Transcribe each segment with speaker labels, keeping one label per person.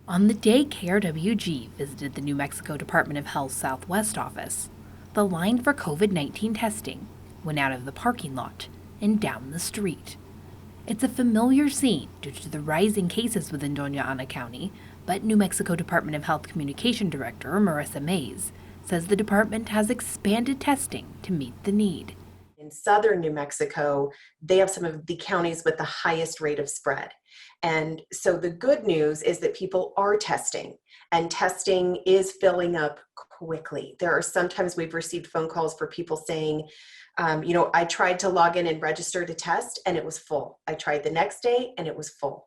Speaker 1: On the day KRWG visited the New Mexico Department of Health Southwest office, the line for COVID-19 testing went out of the parking lot and down the street. It's a familiar scene due to the rising cases within Doña Ana County, but New Mexico Department of Health Communication Director Marissa Mays says the department has expanded testing to meet the need.
Speaker 2: In southern New Mexico, they have some of the counties with the highest rate of spread. And so the good news is that people are testing, and testing is filling up quickly. There are sometimes we've received phone calls for people saying, I tried to log in and register to test and it was full. I tried the next day and it was full.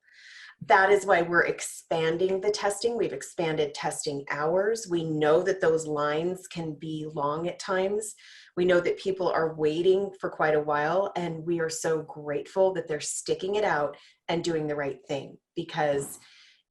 Speaker 2: That is why we're expanding the testing. We've expanded testing hours. We know that those lines can be long at times. We know that people are waiting for quite a while, and we are so grateful that they're sticking it out and doing the right thing, because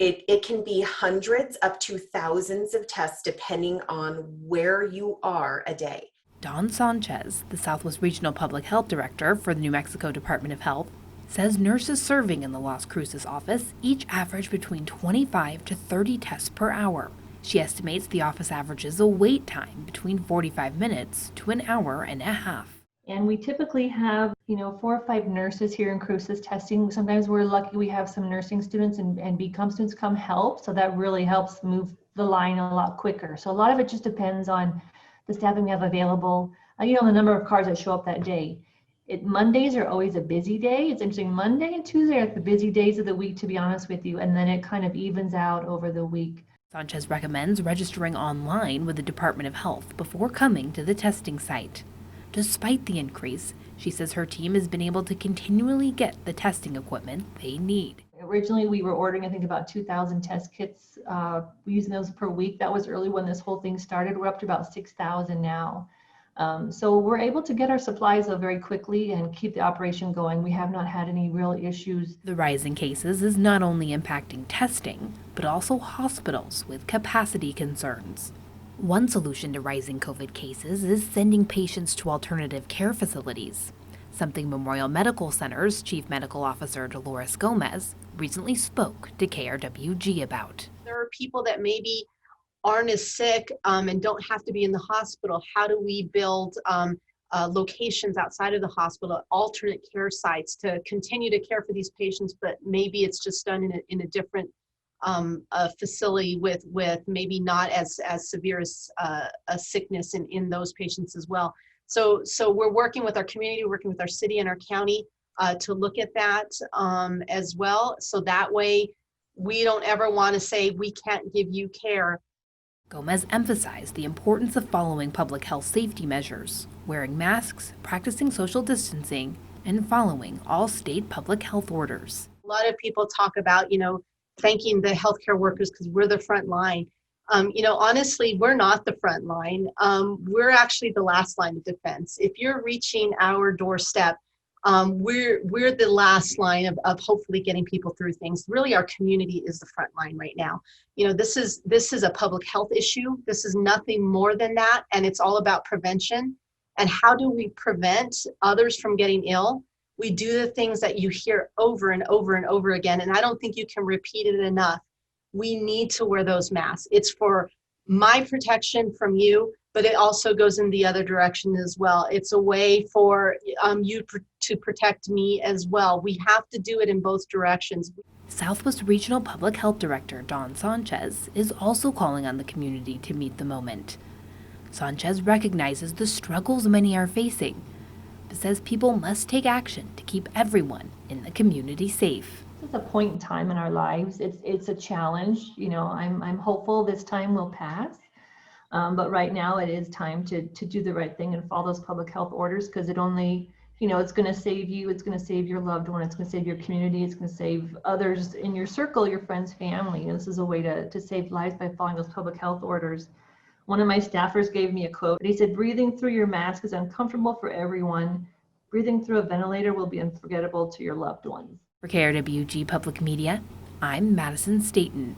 Speaker 2: it can be hundreds up to thousands of tests depending on where you are a day.
Speaker 1: Dawn Sanchez, the Southwest Regional Public Health Director for the New Mexico Department of Health, says nurses serving in the Las Cruces office each average between 25 to 30 tests per hour. She estimates the office averages a wait time between 45 minutes to an hour and a half.
Speaker 3: And we typically have, 4 or 5 nurses here in Cruces testing. Sometimes we're lucky we have some nursing students and BCom students come help. So that really helps move the line a lot quicker. So a lot of it just depends on the staffing we have available, the number of cars that show up that day. Mondays are always a busy day. It's interesting. Monday and Tuesday are the busy days of the week, to be honest with you. And then it kind of evens out over the week.
Speaker 1: Sanchez recommends registering online with the Department of Health before coming to the testing site. Despite the increase, she says her team has been able to continually get the testing equipment they need.
Speaker 3: Originally, we were ordering, I think, about 2,000 test kits. We're using those per week. That was early when this whole thing started. We're up to about 6,000 now. So we're able to get our supplies very quickly and keep the operation going. We have not had any real issues.
Speaker 1: The rise in cases is not only impacting testing, but also hospitals with capacity concerns. One solution to rising COVID cases is sending patients to alternative care facilities, something Memorial Medical Center's Chief Medical Officer Dolores Gomez recently spoke to KRWG about.
Speaker 4: There are people that maybe aren't as sick and don't have to be in the hospital. How do we build locations outside of the hospital, alternate care sites to continue to care for these patients, but maybe it's just done in a different facility with maybe not as severe as a sickness in those patients as well. So we're working with our community, working with our city and our county to look at that as well. So that way we don't ever want to say we can't give you care.
Speaker 1: Gomez emphasized the importance of following public health safety measures, wearing masks, practicing social distancing, and following all state public health orders.
Speaker 4: A lot of people talk about, thanking the healthcare workers because we're the front line. Honestly, we're not the front line. We're actually the last line of defense. If you're reaching our doorstep, we're the last line of hopefully getting people through things. Really, our community is the front line right now. This is a public health issue. This is nothing more than that, and it's all about prevention. And how do we prevent others from getting ill? We do the things that you hear over and over and over again, and I don't think you can repeat it enough. We need to wear those masks. It's for my protection from you, but it also goes in the other direction as well. It's a way for you to protect me as well. We have to do it in both directions.
Speaker 1: Southwest Regional Public Health Director Dawn Sanchez is also calling on the community to meet the moment. Sanchez recognizes the struggles many are facing, but says people must take action to keep everyone in the community safe.
Speaker 3: It's a point in time in our lives. It's a challenge. I'm hopeful this time will pass. But right now it is time to do the right thing and follow those public health orders, because it only, it's going to save you. It's going to save your loved one. It's going to save your community. It's going to save others in your circle, your friends, family. This is a way to save lives by following those public health orders. One of my staffers gave me a quote. He said, "Breathing through your mask is uncomfortable for everyone. Breathing through a ventilator will be unforgettable to your loved ones."
Speaker 1: For KRWG Public Media, I'm Madison Staten.